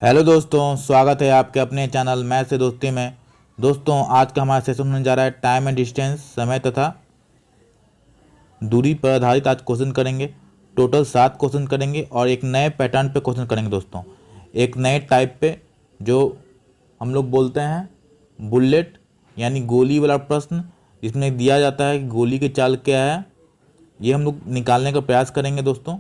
Hello दोस्तों, स्वागत है आपके अपने चैनल मैथ से दोस्ती में। दोस्तों, आज का हमारा सेशन होने जा रहा है टाइम एंड डिस्टेंस, समय तथा दूरी पर आधारित। आज क्वेश्चन करेंगे। टोटल 7 क्वेश्चन करेंगे और एक नए पैटर्न पे क्वेश्चन करेंगे दोस्तों। एक नए टाइप पे जो हम लोग बोलते हैं बुलेट यानी गोली वाला प्रश्न, जिसमें दिया जाता है कि गोली की चाल क्या है, ये हम लोग निकालने का प्रयास करेंगे दोस्तों।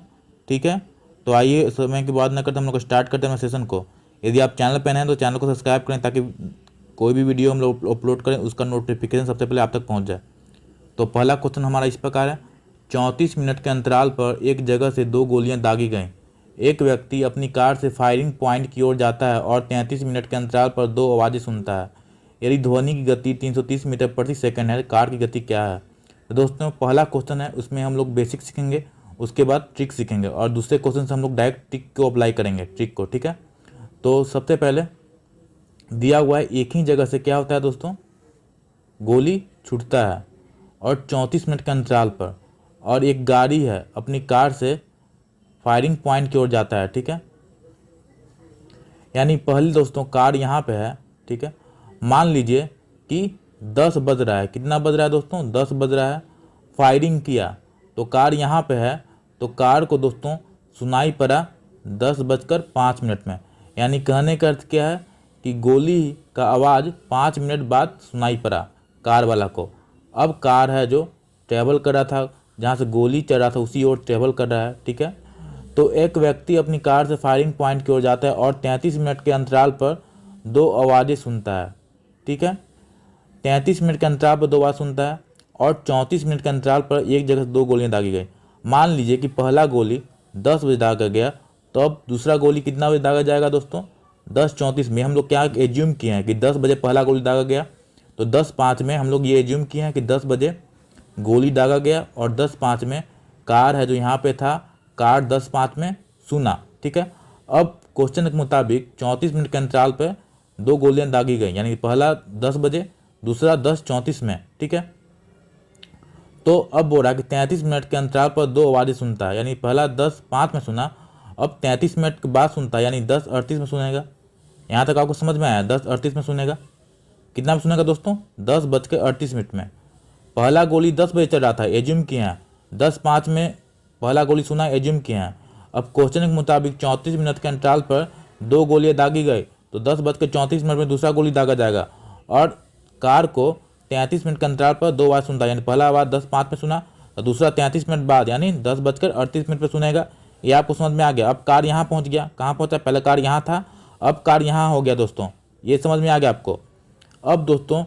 ठीक है, तो आइए समय की बात न करते हम लोग स्टार्ट करते हैं अपने सेशन को। यदि आप चैनल पर नए हैं तो चैनल को सब्सक्राइब करें ताकि कोई भी वीडियो हम लोग अपलोड करें उसका नोटिफिकेशन सबसे पहले आप तक पहुंच जाए। तो पहला क्वेश्चन हमारा इस प्रकार है। 34 मिनट के अंतराल पर एक जगह से 2 गोलियां दागी गईं। एक व्यक्ति अपनी कार से फायरिंग पॉइंट की ओर जाता है और 33 मिनट के अंतराल पर 2 आवाज़ें सुनता है। यदि ध्वनि की गति 330 मीटर प्रति सेकंड है, कार की गति क्या है? तो दोस्तों, पहला क्वेश्चन है, उसमें हम लोग बेसिक सीखेंगे, उसके बाद ट्रिक सीखेंगे और दूसरे क्वेश्चन से हम लोग डायरेक्ट ट्रिक को अप्लाई करेंगे, ट्रिक को। ठीक है, तो सबसे पहले दिया हुआ है एक ही जगह से क्या होता है दोस्तों, गोली छूटता है और 34 मिनट के अंतराल पर, और एक गाड़ी है अपनी कार से फायरिंग पॉइंट की ओर जाता है। ठीक है, यानी पहले दोस्तों कार यहाँ पे है। ठीक है, मान लीजिए कि 10 बज रहा है। कितना बज रहा है दोस्तों? 10 बज रहा है। फायरिंग किया तो कार यहाँ पे है, तो कार को दोस्तों सुनाई पड़ा 10:05 में। यानी कहने का अर्थ क्या है कि गोली का आवाज़ 5 मिनट बाद सुनाई पड़ा कार वाला को। अब कार है जो ट्रैवल कर रहा था, जहाँ से गोली चल रहा था उसी ओर ट्रैवल कर रहा है। ठीक है, तो एक व्यक्ति अपनी कार से फायरिंग पॉइंट की ओर जाता है और 33 मिनट के अंतराल पर 2 आवाज़ें सुनता है। ठीक है, 33 मिनट के अंतराल पर 2 आवाज़ सुनता है और 34 मिनट के अंतराल पर एक जगह से 2 गोलियां दागी गई। मान लीजिए कि पहला गोली 10 बजे दागा गया, तो अब दूसरा गोली कितना बजे दागा जाएगा दोस्तों? 10:34 में। हम लोग क्या एज्यूम किए हैं कि 10 बजे पहला गोली दागा गया, तो 10:05 में हम लोग ये एज्यूम किए हैं कि 10 बजे गोली दागा गया और 10:05 में कार है जो यहाँ पे था, कार 10:05 में सुना। ठीक है, अब क्वेश्चन के मुताबिक 34 मिनट के अंतराल पर 2 गोलियां दागी गई, यानी पहला 10 बजे, दूसरा 10:34 में। ठीक है, तो अब बोल रहा है कि 33 मिनट के अंतराल पर 2 आवाज़ें सुनता है, यानी पहला 10:05 में सुना, अब 33 मिनट के बाद सुनता है, यानी 10:38 में सुनेगा। यहाँ तक आपको समझ में आया? 10:38 में सुनेगा। कितना में सुनेगा दोस्तों? 10:38 में। पहला गोली 10 बजे चल रहा था, एज्यूम किए हैं 10:05 में पहला गोली सुना, एज्यूम किए हैं। अब क्वेश्चन के मुताबिक 34 मिनट के अंतराल पर 2 गोलियां दागी गई, तो 10:34 में दूसरा गोली दागा जाएगा और कार को 33 मिनट के अंतराल पर 2 आवाज़ सुनता है, यानी पहला आवाज़ 10:05 में सुना और दूसरा 33 मिनट बाद यानी 10:38 पर सुनेगा। ये आपको समझ में आ गया? अब कार यहाँ पहुँच गया। कहाँ पहुँचा? पहले कार यहाँ था, अब कार यहाँ हो गया दोस्तों। ये समझ में आ गया आपको? अब दोस्तों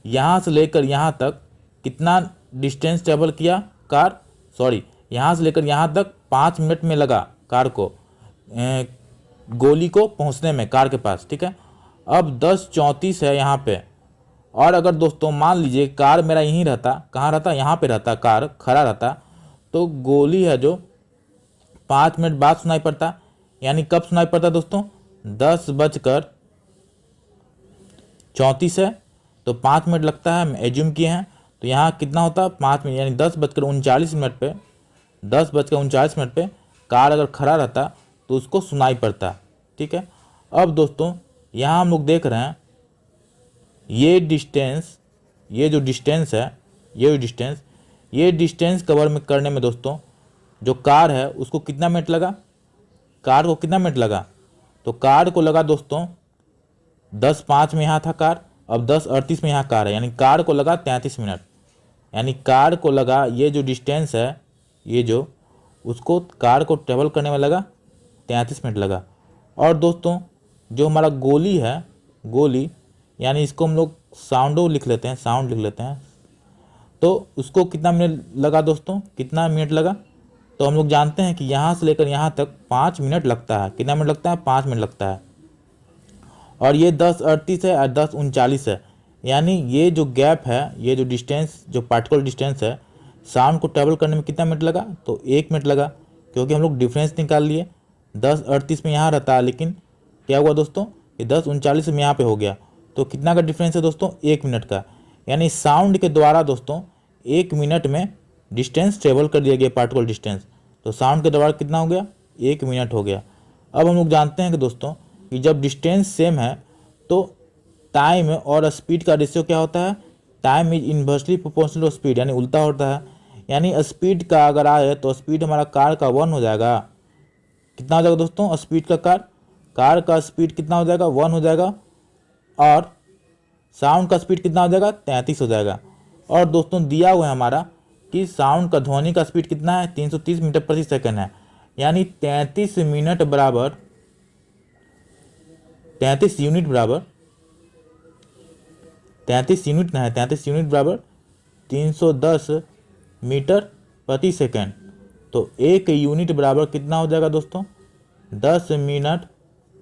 यहाँ से लेकर यहाँ तक कितना डिस्टेंस ट्रेवल किया कार? सॉरी, यहाँ से लेकर यहाँ तक 5 मिनट में लगा कार को गोली को पहुँचने में, कार के पास। ठीक है, अब 10:34 है यहाँ पे, और अगर दोस्तों मान लीजिए कार मेरा यहीं रहता, कहाँ रहता? यहाँ पे रहता, कार खड़ा रहता, तो गोली है जो 5 मिनट बाद सुनाई पड़ता। यानी कब सुनाई पड़ता दोस्तों? 10:34 है, तो 5 मिनट लगता है, हम एज्यूम किए हैं, तो यहाँ कितना होता? 5 मिनट, यानी 10:39 पे, 10:39 पे कार अगर खड़ा रहता तो उसको सुनाई पड़ता। ठीक है, अब दोस्तों यहाँ हम लोग देख रहे हैं ये डिस्टेंस, ये जो डिस्टेंस है, ये डिस्टेंस कवर में करने में दोस्तों जो कार है उसको कितना मिनट लगा? कार को कितना मिनट लगा? तो कार को लगा दोस्तों 10:05 में यहाँ था कार, अब 10:38 में यहाँ कार है, यानी कार को लगा 33 मिनट। यानी कार को लगा ये जो डिस्टेंस है, ये जो उसको कार को ट्रेवल करने में लगा 33 मिनट लगा। और दोस्तों जो हमारा गोली है, गोली यानी इसको हम लोग साउंडो लिख लेते हैं, साउंड लिख लेते हैं, तो उसको कितना मिनट लगा दोस्तों? कितना मिनट लगा? तो हम लोग जानते हैं कि यहाँ से लेकर यहाँ तक 5 मिनट लगता है। कितना मिनट लगता है? 5 मिनट लगता है। और ये 10:38 है और 10:39 है, यानी ये जो गैप है, ये जो डिस्टेंस, जो पार्टिकुलर डिस्टेंस है, साउंड को ट्रेवल करने में कितना मिनट लगा? तो 1 मिनट लगा, क्योंकि हम लोग डिफरेंस निकाल लिए। 10:38 में यहाँ रहता है, लेकिन क्या हुआ दोस्तों, ये 10:39 में यहाँ पे हो गया, तो कितना का डिफरेंस है दोस्तों? 1 मिनट का। यानी साउंड के द्वारा दोस्तों 1 मिनट में डिस्टेंस ट्रेवल कर दिया गया, पार्टिकुलर डिस्टेंस, तो साउंड के द्वारा कितना हो गया? 1 मिनट हो गया। अब हम लोग जानते हैं कि दोस्तों कि जब डिस्टेंस सेम है तो टाइम और स्पीड का रेशियो क्या होता है, time is inversely proportional to speed, यानी उल्टा होता है। यानी स्पीड का अगर आए तो स्पीड हमारा कार का 1 हो जाएगा। कितना हो जाएगा दोस्तों स्पीड का कार का स्पीड कितना हो जाएगा 1 हो जाएगा, और साउंड का स्पीड कितना हो जाएगा 33 हो जाएगा। और दोस्तों दिया हुआ है हमारा कि साउंड का ध्वनि का स्पीड कितना है 330 मीटर प्रति सेकंड है, यानी 33 यूनिट बराबर 33 यूनिट बराबर 310 मीटर प्रति सेकंड। तो 1 यूनिट बराबर कितना हो जाएगा दोस्तों 10 मिनट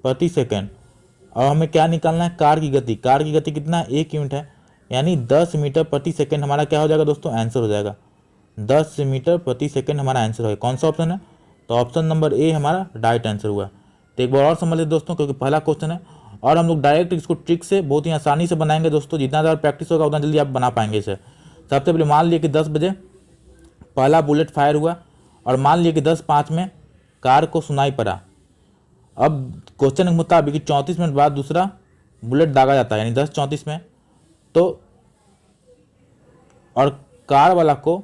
प्रति सेकंड। और हमें क्या निकालना है, कार की गति कितना है 1 यूनिट है, यानी 10 मीटर प्रति सेकंड हमारा क्या हो जाएगा दोस्तों आंसर हो जाएगा। 10 मीटर प्रति सेकंड हमारा आंसर है। कौन सा ऑप्शन है, तो ऑप्शन नंबर ए हमारा राइट आंसर हुआ। तो एक बार और समझ लेते दोस्तों, क्योंकि पहला क्वेश्चन है और हम लोग डायरेक्ट इसको ट्रिक से बहुत ही आसानी से बनाएंगे दोस्तों। जितना ज़्यादा प्रैक्टिस होगा उतना जल्दी आप बना पाएंगे इसे। सबसे पहले मान लिया कि 10 बजे पहला बुलेट फायर हुआ और मान लिया कि 10:05 में कार को सुनाई पड़ा। अब क्वेश्चन के मुताबिक 34 मिनट बाद दूसरा बुलेट दागा जाता है, यानी 10:34 में, तो और कार वाला को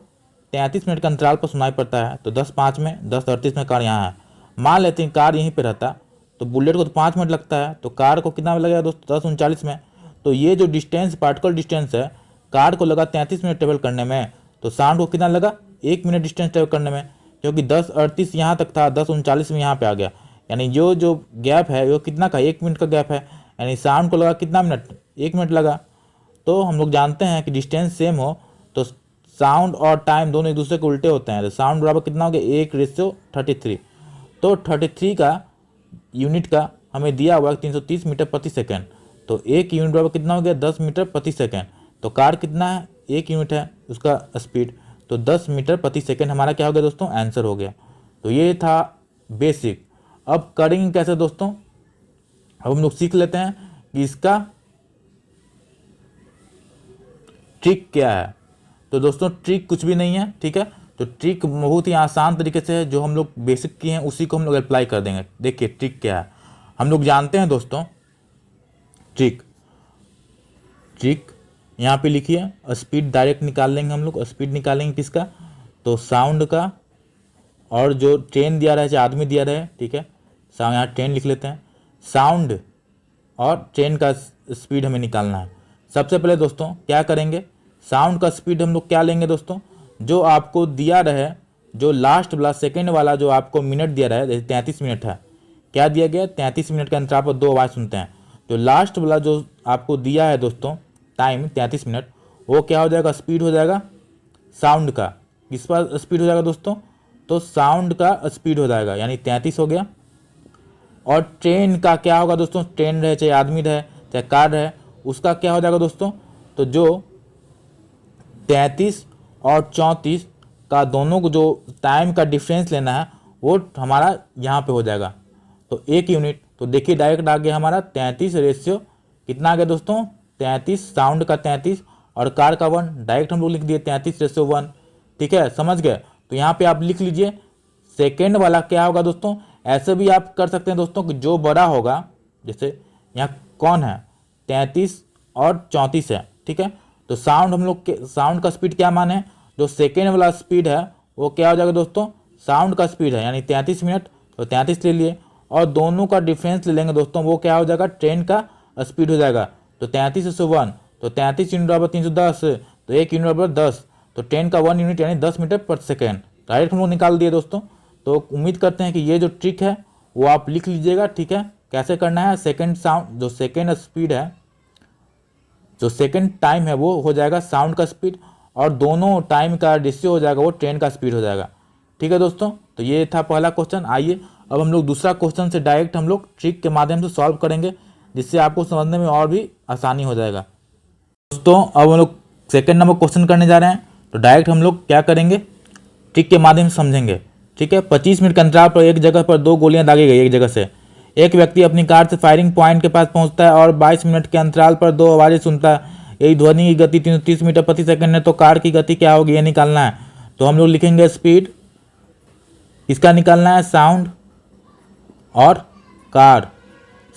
33 मिनट के अंतराल पर सुनाई पड़ता है। तो 10:05 में 10:38 में कार यहाँ है। मान लेते हैं कार यहीं पे रहता तो बुलेट को तो 5 मिनट लगता है, तो कार को कितना लगेगा दोस्तों 10:39 में। तो ये जो डिस्टेंस पार्टिकल डिस्टेंस है कार को लगा 33 मिनट ट्रेवल करने में, तो साउंड को कितना लगा 1 मिनट डिस्टेंस ट्रेवल करने में, क्योंकि 10:38 यहाँ तक था, 10:39 में यहाँ पे आ गया, यानी जो गैप है वो कितना का 1 मिनट का गैप है, यानी साउंड को लगा कितना मिनट 1 मिनट लगा। तो हम लोग जानते हैं कि डिस्टेंस सेम हो तो साउंड और टाइम दोनों एक दूसरे के उल्टे होते हैं। तो साउंड बराबर कितना हो गया 1:33। तो 33 का यूनिट का हमें दिया हुआ 330 मीटर प्रति सेकंड, तो 1 यूनिट बराबर कितना हो गया 10 मीटर प्रति सेकंड। तो कार कितना है 1 यूनिट है उसका स्पीड, तो 10 मीटर प्रति सेकंड हमारा क्या हो गया दोस्तों आंसर हो गया। तो ये था बेसिक। अब करेंगे कैसे दोस्तों, अब हम लोग सीख लेते हैं कि इसका ट्रिक क्या है। तो दोस्तों ट्रिक कुछ भी नहीं है, ठीक है। तो ट्रिक बहुत ही आसान तरीके से है, जो हम लोग बेसिक किए हैं उसी को हम लोग अप्लाई कर देंगे। देखिए ट्रिक क्या है, हम लोग जानते हैं दोस्तों ट्रिक यहाँ पे लिखिए, स्पीड डायरेक्ट निकाल लेंगे हम लोग। स्पीड निकालेंगे किसका, तो साउंड का, और जो ट्रेन दिया रहे चाहे आदमी दिया रहे, ठीक है, यहाँ ट्रेन लिख लेते हैं। साउंड और ट्रेन का स्पीड हमें निकालना है। सबसे पहले दोस्तों क्या करेंगे, साउंड का स्पीड हम लोग क्या लेंगे दोस्तों, जो आपको दिया रहे, जो लास्ट वाला सेकेंड वाला जो आपको मिनट दिया रहे, जैसे 33 मिनट है, क्या दिया गया 33 मिनट के अंतराल पर 2 आवाज़ सुनते हैं। तो लास्ट वाला जो आपको दिया है दोस्तों टाइम 33 मिनट, वो क्या हो जाएगा स्पीड हो जाएगा साउंड का। किस पर स्पीड हो जाएगा दोस्तों, तो साउंड का स्पीड हो जाएगा, यानी 33 हो गया। और ट्रेन का क्या होगा दोस्तों, ट्रेन रहे चाहे आदमी रहे चाहे कार रहे, उसका क्या हो जाएगा दोस्तों, तो जो 33 और 34 का दोनों को जो टाइम का डिफरेंस लेना है वो हमारा यहाँ पे हो जाएगा, तो 1 यूनिट। तो देखिए डायरेक्ट आ गया हमारा 33 रेशियो कितना आ गया दोस्तों 33, साउंड का 33 और कार का 1, डायरेक्ट हम लोग लिख दिए 33:1, ठीक है, समझ गए। तो यहाँ पे आप लिख लीजिए सेकेंड वाला क्या होगा दोस्तों, ऐसे भी आप कर सकते हैं दोस्तों कि जो बड़ा होगा, जैसे यहाँ कौन है 33 और 34 है, ठीक है। तो साउंड हम लोग साउंड का स्पीड क्या मान है, जो सेकेंड वाला स्पीड है वो क्या हो जाएगा दोस्तों साउंड का स्पीड है, यानी 33 मिनट, तो 33 ले लिए। और दोनों का डिफरेंस ले लेंगे दोस्तों, वो क्या हो जाएगा ट्रेन का स्पीड हो जाएगा, तो 33:1, तो 33 यूनिट बराबर 310, तो 1 यूनिट बराबर 10, तो ट्रेन का 1 यूनिट यानी 10 मीटर पर सेकेंड। डायरेक्ट हम लोग निकाल दिए दोस्तों। तो उम्मीद करते हैं कि ये जो ट्रिक है वो आप लिख लीजिएगा, ठीक है। कैसे करना है, सेकेंड साउंड जो सेकेंड स्पीड है, जो सेकेंड टाइम है वो हो जाएगा साउंड का स्पीड, और दोनों टाइम का रेशियो हो जाएगा वो ट्रेन का स्पीड हो जाएगा, ठीक है दोस्तों। तो ये था पहला क्वेश्चन। आइए अब हम लोग दूसरा क्वेश्चन से डायरेक्ट हम लोग ट्रिक के माध्यम से सॉल्व करेंगे, जिससे आपको समझने में और भी आसानी हो जाएगा। दोस्तों अब हम लोग सेकेंड नंबर क्वेश्चन करने जा रहे हैं, तो डायरेक्ट हम लोग क्या करेंगे ट्रिक के माध्यम से समझेंगे, ठीक है। 25 मिनट के अंतराल पर एक जगह पर 2 गोलियां दागी गई एक जगह से। एक व्यक्ति अपनी कार से फायरिंग पॉइंट के पास पहुंचता है और 22 मिनट के अंतराल पर 2 आवाज़ें सुनता है। यही ध्वनि की गति 330 मीटर प्रति सेकंड है, तो कार की गति क्या होगी ये निकालना है। तो हम लोग लिखेंगे स्पीड, इसका निकालना है साउंड और कार।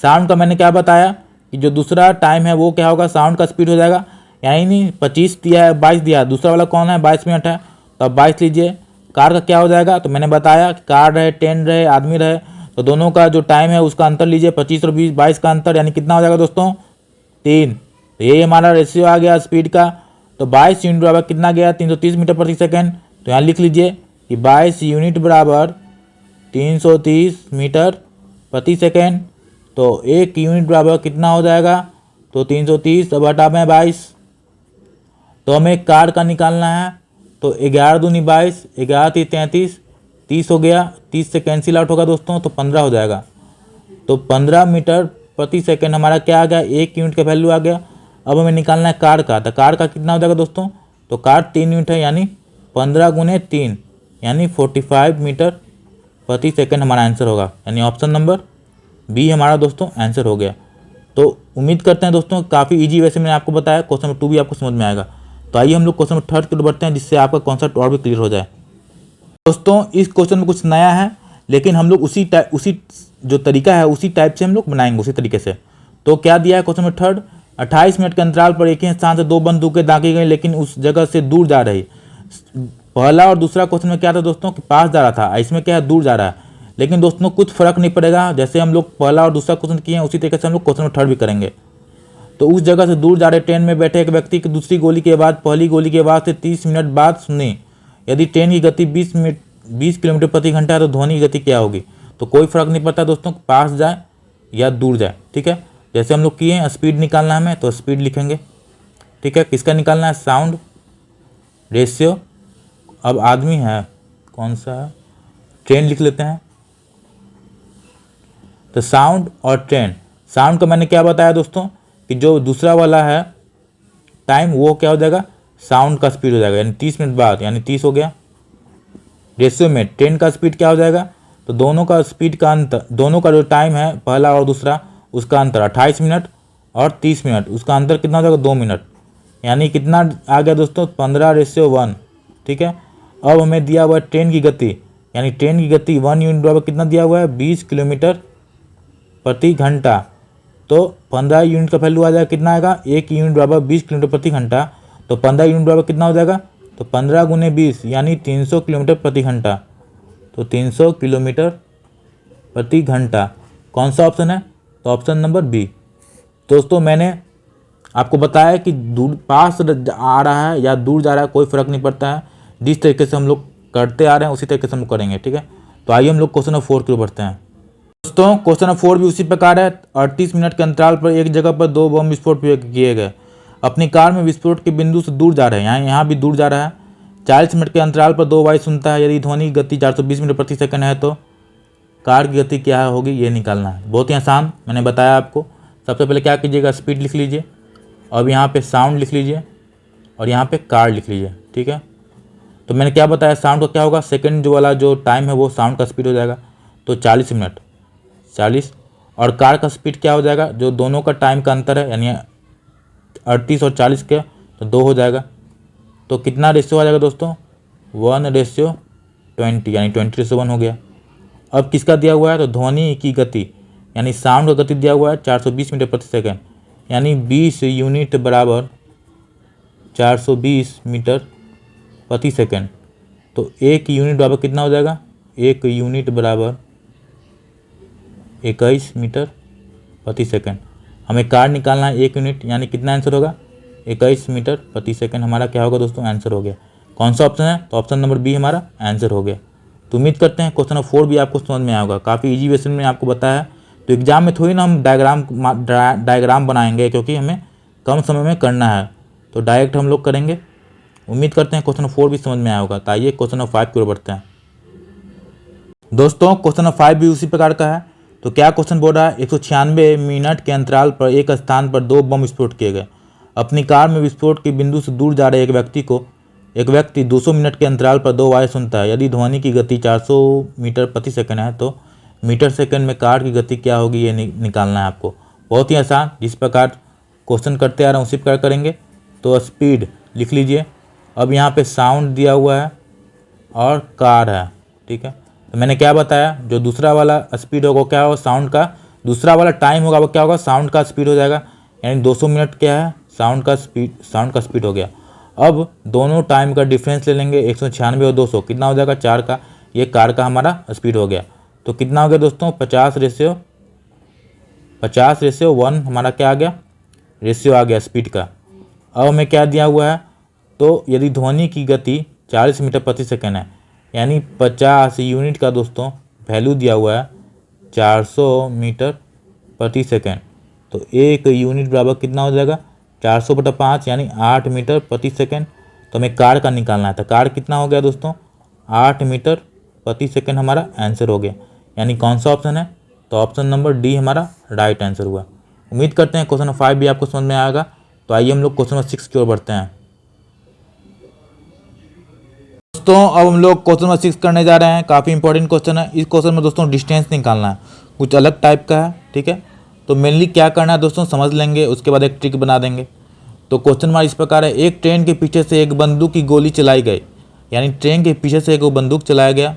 साउंड का मैंने क्या बताया कि जो दूसरा टाइम है वो क्या होगा, साउंड का स्पीड हो जाएगा। यानी नहीं 25 दिया है, 22 दिया है, दूसरा वाला कौन है 22 मिनट है, तो अब 22 लीजिए। कार का क्या हो जाएगा, तो मैंने बताया कि कार रहे, ट्रेन रहे, आदमी रहे, तो दोनों का जो टाइम है उसका अंतर लीजिए, 25 और 22 का अंतर, यानी कितना हो जाएगा दोस्तों 3। तो ये हमारा रेशियो आ गया स्पीड का। तो 22 यूनिट बराबर कितना गया 330 मीटर प्रति सेकेंड। तो यहाँ लिख लीजिए कि 22 यूनिट बराबर 330 मीटर प्रति सेकेंड। तो 1 यूनिट बराबर कितना हो जाएगा, तो 330 बटा में 22। तो हमें कार का निकालना है, तो 11 दूनी 22, 11 3 33, 30 हो गया, 30 से कैंसिल आउट होगा दोस्तों, तो 15 हो जाएगा। तो 15 मीटर प्रति सेकेंड हमारा क्या आ गया, 1 यूनिट का वैल्यू आ गया। अब हमें निकालना है कार का, तो कार का कितना हो जाएगा दोस्तों, तो कार 3 यूनिट है, यानी 15 गुने 3 यानी 45 मीटर प्रति सेकेंड हमारा आंसर होगा, यानी ऑप्शन नंबर बी हमारा दोस्तों आंसर हो गया। तो उम्मीद करते हैं दोस्तों काफ़ी इजी वैसे मैंने आपको बताया, क्वेश्चन नंबर 2 भी आपको समझ में आएगा। तो आइए हम लोग क्वेश्चन नंबर 3 की ओर बढ़ते हैं, जिससे आपका कॉन्सेप्ट और भी क्लियर हो जाए। दोस्तों इस क्वेश्चन में कुछ नया है, लेकिन हम लोग उसी जो तरीका है उसी टाइप से हम लोग बनाएंगे, उसी तरीके से। तो क्या दिया है क्वेश्चन नंबर 3, 28 मिनट के अंतराल पर एक ही स्थान से 2 बंदूकें दागी गई, लेकिन उस जगह से दूर जा रही। पहला और दूसरा क्वेश्चन में क्या था दोस्तों कि पास जा रहा था, इसमें क्या है दूर जा रहा है। लेकिन दोस्तों कुछ फर्क नहीं पड़ेगा, जैसे हम लोग पहला और दूसरा क्वेश्चन किए हैं उसी तरीके से हम लोग क्वेश्चन नंबर 3 भी करेंगे। तो उस जगह से दूर जा रहे ट्रेन में बैठे एक व्यक्ति की दूसरी गोली के बाद पहली गोली के बाद से 30 मिनट बाद सुनी। यदि ट्रेन की गति 20 किलोमीटर प्रति घंटा है तो ध्वनि की गति क्या होगी। तो कोई फर्क नहीं पड़ता दोस्तों, पास जाए या दूर जाए, ठीक है। जैसे हम लोग किए हैं स्पीड निकालना है हमें, तो स्पीड लिखेंगे, ठीक है। किसका निकालना है, साउंड रेशियो। अब आदमी है कौन सा है, ट्रेन लिख लेते हैं। तो साउंड और ट्रेन, साउंड का मैंने क्या बताया दोस्तों कि जो दूसरा वाला है टाइम वो क्या हो जाएगा, साउंड का स्पीड हो जाएगा, यानी 30 मिनट बाद, यानी 30 हो गया। रेशियो में ट्रेन का स्पीड क्या हो जाएगा, तो दोनों का स्पीड का अंतर, दोनों का जो टाइम है पहला और दूसरा उसका अंतर 28 मिनट और 30 मिनट, उसका अंतर कितना हो जाएगा 2 मिनट, यानी कितना आ गया दोस्तों 15:1, ठीक है। अब हमें दिया हुआ है ट्रेन की गति, यानी ट्रेन की गति 1 यूनिट बराबर कितना दिया हुआ है 20 किलोमीटर प्रति घंटा। तो 15 यूनिट का वैल्यू आ जाएगा, कितना आएगा 1 यूनिट बराबर 20 किलोमीटर प्रति घंटा। तो 15 यूनिट बराबर कितना हो जाएगा, तो 15 गुने 20 यानी 300 किलोमीटर प्रति घंटा। तो 300 किलोमीटर प्रति घंटा कौन सा ऑप्शन है, तो ऑप्शन नंबर बी। दोस्तों मैंने आपको बताया कि दूर पास आ रहा है या दूर जा रहा है कोई फ़र्क नहीं पड़ता है, जिस तरीके से हम लोग करते आ रहे हैं उसी तरीके से हम लोग करेंगे, ठीक है। तो आइए हम लोग क्वेश्चन नंबर 4 की ओर बढ़ते हैं। दोस्तों क्वेश्चन नंबर 4 भी उसी प्रकार है। 38 मिनट के अंतराल पर एक जगह पर 2 बम विस्फोट किए गए। अपनी कार में विस्फोट के बिंदु से दूर जा रहे हैं, यहाँ भी दूर जा रहा है। 40 मिनट के अंतराल पर 2 वायु सुनता है। यदि ध्वनि की गति 420 मीटर प्रति सेकंड है तो कार की गति क्या होगी, ये निकालना है। बहुत ही आसान मैंने बताया आपको। सबसे पहले क्या कीजिएगा, स्पीड लिख लीजिए, अब यहाँ पे साउंड लिख लीजिए और यहाँ पे कार लिख लीजिए, ठीक है। तो मैंने क्या बताया, साउंड का क्या होगा, सेकंड जो वाला जो टाइम है वो साउंड का स्पीड हो जाएगा, तो 40 मिनट 40। और कार का स्पीड क्या हो जाएगा, जो दोनों का टाइम का अंतर है, यानी 38 और 40 के, तो 2 हो जाएगा। तो कितना रेशियो आ जाएगा दोस्तों, 1:20, यानी 20:1 हो गया। अब किसका दिया हुआ है, तो ध्वनि की गति, यानी साउंड का गति दिया हुआ है 420 मीटर प्रति सेकंड, यानी 20 यूनिट बराबर 420 मीटर प्रति सेकंड। तो 1 यूनिट बराबर कितना हो जाएगा, 1 यूनिट बराबर 21 मीटर प्रति सेकंड। हमें कार निकालना है 1 यूनिट, यानी कितना आंसर होगा 21 मीटर प्रति सेकंड हमारा क्या होगा दोस्तों, आंसर हो गया। कौन सा ऑप्शन है, तो ऑप्शन नंबर बी हमारा आंसर हो गया। तो उम्मीद करते हैं क्वेश्चन नंबर 4 भी आपको समझ में आया होगा। काफ़ी इजी वेसन में आपको बताया है। तो एग्जाम में थोड़ी ना हम डायग्राम बनाएंगे, क्योंकि हमें कम समय में करना है, तो डायरेक्ट हम लोग करेंगे। उम्मीद करते हैं क्वेश्चन नंबर 4 भी समझ में आया होगा। तो आइए क्वेश्चन नंबर 5 की ओर बढ़ते हैं। दोस्तों क्वेश्चन नंबर 5 भी उसी प्रकार का है। तो क्या क्वेश्चन बोल रहा है, 196 मिनट के अंतराल पर एक स्थान पर 2 बम विस्फोट किए गए। अपनी कार में विस्फोट के बिंदु से दूर जा रहे एक व्यक्ति 200 मिनट के अंतराल पर 2 वायु सुनता है। यदि ध्वनि की गति 400 मीटर प्रति सेकंड है तो मीटर सेकंड में कार की गति क्या होगी, ये निकालना है आपको। बहुत ही आसान, जिस प्रकार क्वेश्चन करते आ रहे हैं उसी प्रकार करेंगे। तो स्पीड लिख लीजिए। अब यहाँ पे साउंड दिया हुआ है और कार है, ठीक है। तो मैंने क्या बताया, जो दूसरा वाला स्पीड होगा क्या होगा, साउंड का दूसरा वाला टाइम होगा वो क्या होगा, साउंड का स्पीड हो जाएगा, यानी 200 मिनट क्या है, साउंड का स्पीड हो गया। अब दोनों टाइम का डिफरेंस ले लेंगे, 196 और 200 कितना हो जाएगा, 4 का, ये कार का हमारा स्पीड हो गया। तो कितना हो गया दोस्तों, 50:1 हमारा क्या आ गया, रेशियो आ गया स्पीड का। अब हमें क्या दिया हुआ है, तो यदि ध्वनि की गति 40 मीटर प्रति सेकंड है, यानी 50 यूनिट का दोस्तों वैल्यू दिया हुआ है 400 मीटर प्रति सेकंड, तो 1 यूनिट बराबर कितना हो जाएगा, 400/5 यानी 8 मीटर प्रति सेकंड। तो हमें कार का निकालना है, तो कार कितना हो गया दोस्तों, 8 मीटर प्रति सेकंड हमारा आंसर हो गया। यानी कौन सा ऑप्शन है, तो ऑप्शन नंबर डी हमारा राइट आंसर हुआ। उम्मीद करते हैं क्वेश्चन नंबर 5 भी आपको समझ में आएगा। तो आइए हम लोग क्वेश्चन नंबर 6 की ओर बढ़ते हैं। दोस्तों अब हम लोग क्वेश्चन नंबर 6 करने जा रहे हैं। काफ़ी इंपॉर्टेंट क्वेश्चन है। इस क्वेश्चन में दोस्तों डिस्टेंस निकालना है, कुछ अलग टाइप का है, ठीक है। तो मेनली क्या करना है दोस्तों, समझ लेंगे, उसके बाद एक ट्रिक बना देंगे। तो क्वेश्चन हमारा इस प्रकार है, एक ट्रेन के पीछे से एक बंदूक की गोली चलाई गई, यानी ट्रेन के पीछे से एक बंदूक चलाया गया।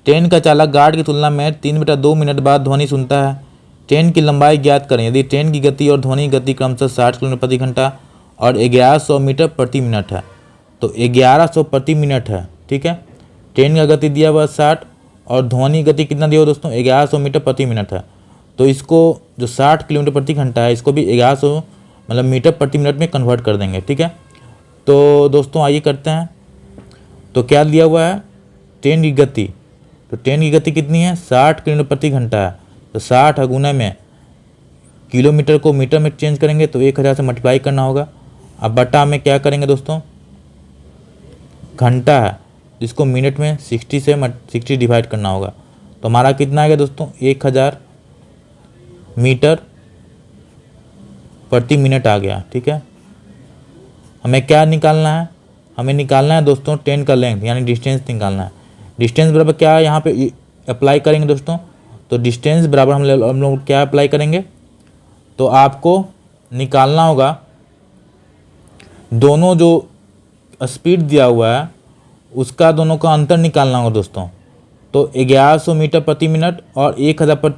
ट्रेन का चालक गार्ड की तुलना में 3 मीटर 2 मिनट बाद ध्वनि सुनता है। ट्रेन की लंबाई ज्ञात करें। यदि ट्रेन की गति और ध्वनि गति क्रमशः 60 किलोमीटर प्रति घंटा और 1100 मीटर प्रति मिनट है, तो 1100 प्रति मिनट है, ठीक है। ट्रेन का गति दिया हुआ 60 और ध्वनि गति कितना दिया हुआ दोस्तों, 1100 मीटर प्रति मिनट है। तो इसको जो 60 किलोमीटर प्रति घंटा है, इसको भी 1100 मतलब मीटर प्रति मिनट में कन्वर्ट कर देंगे, ठीक है। तो दोस्तों आइए करते हैं। तो क्या दिया हुआ है, ट्रेन की गति, तो ट्रेन की गति कितनी है, 60 किलोमीटर प्रति घंटा है। तो 60 गुना में किलोमीटर को मीटर में चेंज करेंगे तो 1000 से मल्टीप्लाई करना होगा। अब बटा में क्या करेंगे दोस्तों, घंटा है, जिसको मिनट में 60 से 60 डिवाइड करना होगा। तो हमारा कितना आएगा दोस्तों, 1000 मीटर प्रति मिनट आ गया, ठीक है। हमें क्या निकालना है, हमें निकालना है दोस्तों ट्रेन का लेंथ, यानी डिस्टेंस निकालना है। डिस्टेंस बराबर क्या यहाँ पे अप्लाई करेंगे दोस्तों, तो डिस्टेंस बराबर हम लोग क्या अप्लाई करेंगे, तो आपको निकालना होगा दोनों जो स्पीड दिया हुआ है उसका दोनों का अंतर निकालना होगा दोस्तों। तो 1100 मीटर प्रति मिनट और 1000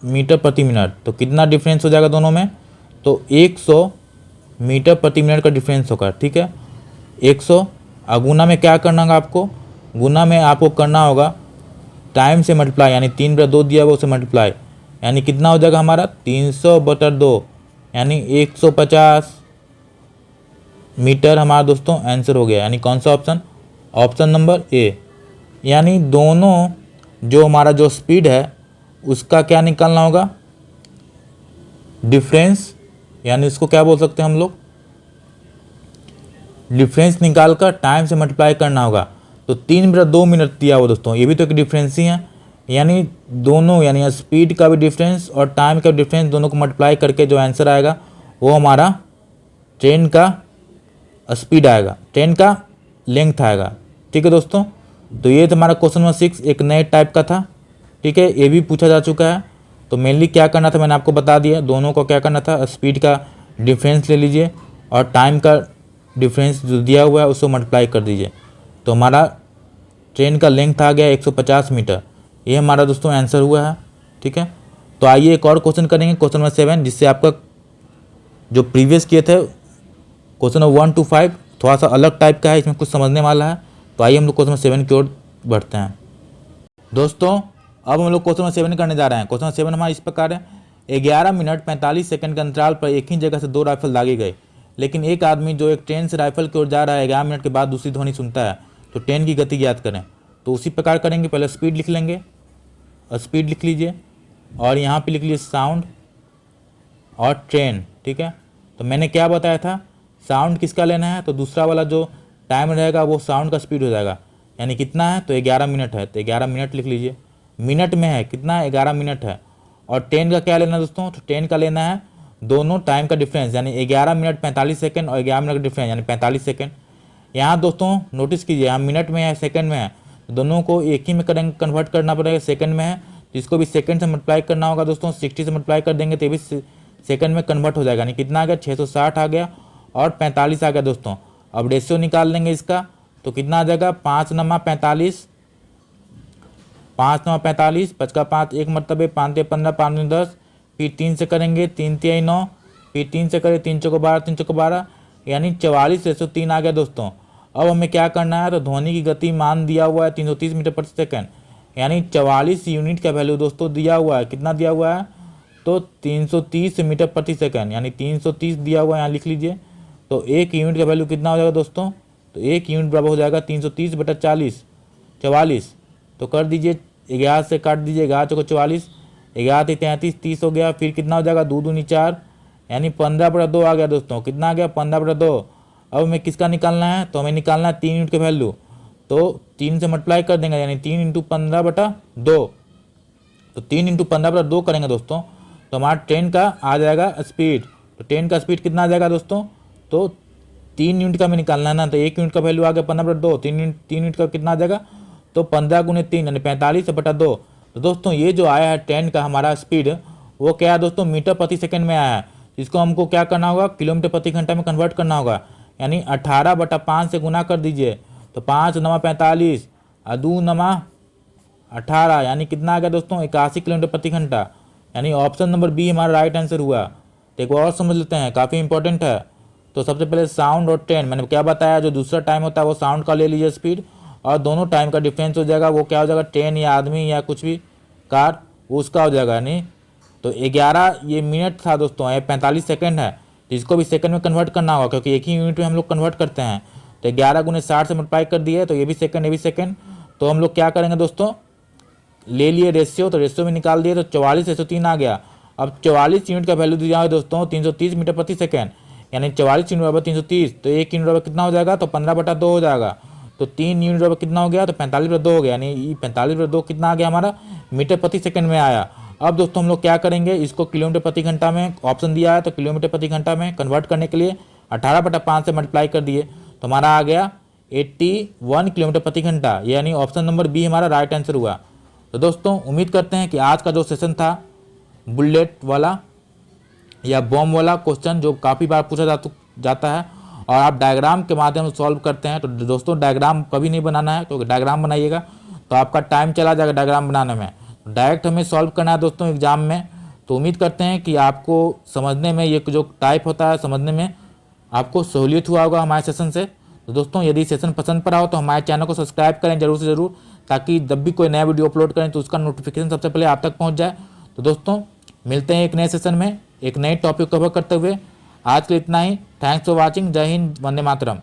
मीटर प्रति मिनट, तो कितना डिफरेंस हो जाएगा दोनों में, तो 100 मीटर प्रति मिनट का डिफरेंस होगा, ठीक है। 100 गुना में क्या करना होगा आपको, गुना में आपको करना होगा टाइम से मल्टीप्लाई, यानी 3/2 दिया हुआ उसे मल्टीप्लाई, यानी कितना हो जाएगा हमारा 300/2 यानी 150 मीटर हमारा दोस्तों आंसर हो गया। यानी कौन सा ऑप्शन, ऑप्शन नंबर ए। यानी दोनों जो हमारा जो स्पीड है उसका क्या निकालना होगा, डिफरेंस, यानी इसको क्या बोल सकते हैं हम लोग, डिफरेंस निकाल कर टाइम से मल्टीप्लाई करना होगा। तो 3/2 मिनट दिया हुआ दोस्तों, ये भी तो एक डिफरेंस ही है। यानी दोनों, यानी स्पीड का भी डिफरेंस और टाइम का डिफरेंस दोनों को मल्टीप्लाई करके जो आंसर आएगा वो हमारा ट्रेन का स्पीड आएगा, ट्रेन का लेंथ आएगा, ठीक है दोस्तों। तो ये हमारा क्वेश्चन नंबर 6 एक नए टाइप का था, ठीक है। ये भी पूछा जा चुका है। तो मेनली क्या करना था मैंने आपको बता दिया, दोनों को क्या करना था, स्पीड का डिफरेंस ले लीजिए और टाइम का डिफरेंस जो दिया हुआ है उसको मल्टीप्लाई कर दीजिए। तो हमारा ट्रेन का लेंथ आ गया 150 मीटर, ये हमारा दोस्तों आंसर हुआ है, ठीक है। तो आइए एक और क्वेश्चन करेंगे, क्वेश्चन नंबर 7, जिससे आपका जो प्रीवियस किए थे क्वेश्चन नंबर 1 to 5 थोड़ा सा अलग टाइप का है, इसमें कुछ समझने वाला है। तो आइए हम लोग क्वेश्चन नंबर 7 की ओर बढ़ते हैं। दोस्तों अब हम लोग क्वेश्चन नंबर 7 करने जा रहे हैं। क्वेश्चन नंबर 7 हमारा इस प्रकार है, 11 मिनट 45 सेकंड के अंतराल पर एक ही जगह से 2 राइफल दागे गए, लेकिन एक आदमी जो एक ट्रेन से राइफल की ओर जा रहा है 11 मिनट के बाद दूसरी ध्वनि सुनता है, तो ट्रेन की गति ज्ञात करें। तो उसी प्रकार करेंगे, पहले स्पीड लिख लेंगे, स्पीड लिख लीजिए और यहाँ पे लिख लीजिए साउंड और ट्रेन, ठीक है। तो मैंने क्या बताया था, साउंड किसका लेना है, तो दूसरा वाला जो टाइम रहेगा वो साउंड का स्पीड हो जाएगा, यानी कितना है, तो 11 मिनट है, तो 11 मिनट लिख लीजिए। मिनट में है कितना है, 11 मिनट है। और ट्रेन का क्या लेना है दोस्तों, तो ट्रेन का लेना है दोनों टाइम का डिफरेंस, यानी 11 मिनट 45 सेकंड और 11 मिनट का डिफरेंस यानी 45 सेकंड। यहाँ दोस्तों नोटिस कीजिए, यहाँ मिनट में है सेकंड में है, तो दोनों को एक ही में करेंगे, कन्वर्ट करना पड़ेगा। सेकंड में है तो इसको भी सेकंड से मल्टीप्लाई करना होगा दोस्तों, 60 से मल्टीप्लाई कर देंगे तो ये भी सेकंड में कन्वर्ट हो जाएगा, यानी कितना आ गया 660 आ गया और 45 आ गया दोस्तों। अब रेशियो निकाल लेंगे इसका, तो कितना आ जाएगा 5 × 45, 5 × 45, 5 का 5 एक मरतबे, 5 × 15, 5 × 10, फिर 3 से करेंगे 3 तिहाई 9, फिर 3 से करें 3 चौको 12, 3 चौको 12, यानी 44/103 आ गया दोस्तों। अब हमें क्या करना है, तो ध्वनि की गति मान दिया हुआ है 330 मीटर प्रति सेकंड, यानी 44 यूनिट का वैल्यू दोस्तों दिया हुआ है। कितना दिया हुआ है, तो 330 मीटर प्रति सेकंड, यानी 330 दिया हुआ है, यहाँ लिख लीजिए। तो 1 यूनिट का वैल्यू कितना हो जाएगा दोस्तों, तो 1 यूनिट बराबर हो जाएगा 330/40, 44। तो कर दीजिए, 11 से काट दीजिए, 11 चौको 44, 11 33, 30 हो गया। फिर कितना हो जाएगा, 2 दूनी 4, यानी 15/2 आ गया दोस्तों। कितना आ गया, 15/2। अब हमें किसका निकालना है, तो हमें निकालना है 3 यूनिट का वैल्यू। तो 3 से मल्टीप्लाई कर देंगे, यानी 3 × 15/2। तो 3 × 15/2 करेंगे दोस्तों, तो हमारा ट्रेन का आ जाएगा स्पीड। तो ट्रेन का स्पीड कितना आ जाएगा दोस्तों, तो 3 यूनिट का हमें निकालना है ना, तो 1 यूनिट का वैल्यू आ गया 15/2, 3 यूनिट का कितना आ जाएगा, तो 15 × 3 यानी 45/2। तो दोस्तों ये जो आया है ट्रेन का हमारा स्पीड, वो क्या है दोस्तों, मीटर प्रति सेकंड में आया है। इसको हमको क्या करना होगा, किलोमीटर प्रति घंटा में कन्वर्ट करना होगा, यानी 18/5 से गुना कर दीजिए। तो 5 9 45, 2 9 18, यानी कितना आ गया दोस्तों, 81 किलोमीटर प्रति घंटा, यानी ऑप्शन नंबर बी हमारा राइट आंसर हुआ। तो एक और समझ लेते हैं, काफ़ी इंपॉर्टेंट है। तो सबसे पहले साउंड और ट्रेन, मैंने क्या बताया, जो दूसरा टाइम होता है वो साउंड का ले लीजिए स्पीड, और दोनों टाइम का डिफरेंस हो जाएगा, वो क्या हो जाएगा, ट्रेन या आदमी या कुछ भी कार, वो उसका हो जाएगा। यानी तो 11 ये मिनट था दोस्तों, ये 45 सेकंड है, तो इसको भी सेकंड में कन्वर्ट करना होगा, क्योंकि एक ही यूनिट में हम लोग कन्वर्ट करते हैं। तो 11 × 60 से मल्टीप्लाई कर दिए, तो ये भी सेकंड, ये भी सेकंड। तो हम लोग क्या करेंगे दोस्तों, ले लिए रेशियो, तो रेशियो में निकाल दिए, तो 44/103 आ गया। अब 44 यूनिट का वैल्यू दिया है दोस्तों 330 मीटर प्रति सेकंड, यानी 44 यूनिट बराबर 330, तो 1 यूनिट बराबर कितना हो जाएगा, तो 15/2 हो जाएगा। तो 3 यूनिट बराबर कितना हो गया, तो 45/2 हो गया, यानी 45/2 कितना आ गया हमारा, मीटर प्रति सेकंड में आया। अब दोस्तों हम लोग क्या करेंगे, इसको किलोमीटर प्रति घंटा में ऑप्शन दिया है, तो किलोमीटर प्रति घंटा में कन्वर्ट करने के लिए 18/5 से मल्टीप्लाई कर दिए, तो हमारा आ गया 81 किलोमीटर प्रति घंटा, यानी ऑप्शन नंबर बी हमारा राइट आंसर हुआ। तो दोस्तों उम्मीद करते हैं कि आज का जो सेशन था बुलेट वाला या बॉम्ब वाला क्वेश्चन, जो काफ़ी बार पूछा जाता है और आप डायग्राम के माध्यम से सॉल्व करते हैं, तो दोस्तों डायग्राम कभी नहीं बनाना है, क्योंकि डायग्राम बनाइएगा तो आपका टाइम चला जाएगा डायग्राम बनाने में। डायरेक्ट हमें सॉल्व करना है दोस्तों एग्जाम में। तो उम्मीद करते हैं कि आपको समझने में, ये जो टाइप होता है समझने में आपको सहूलियत हुआ होगा हमारे सेशन से। तो दोस्तों यदि सेशन पसंद पड़ा हो तो हमारे चैनल को सब्सक्राइब करें जरूर से ज़रूर, ताकि जब भी कोई नया वीडियो अपलोड करें तो उसका नोटिफिकेशन सबसे पहले आप तक पहुंच जाए। तो दोस्तों मिलते हैं एक नए सेशन में एक नए टॉपिक कवर करते हुए। आज के लिए इतना ही। Thanks for watching. जय हिंद, वंदे मातरम।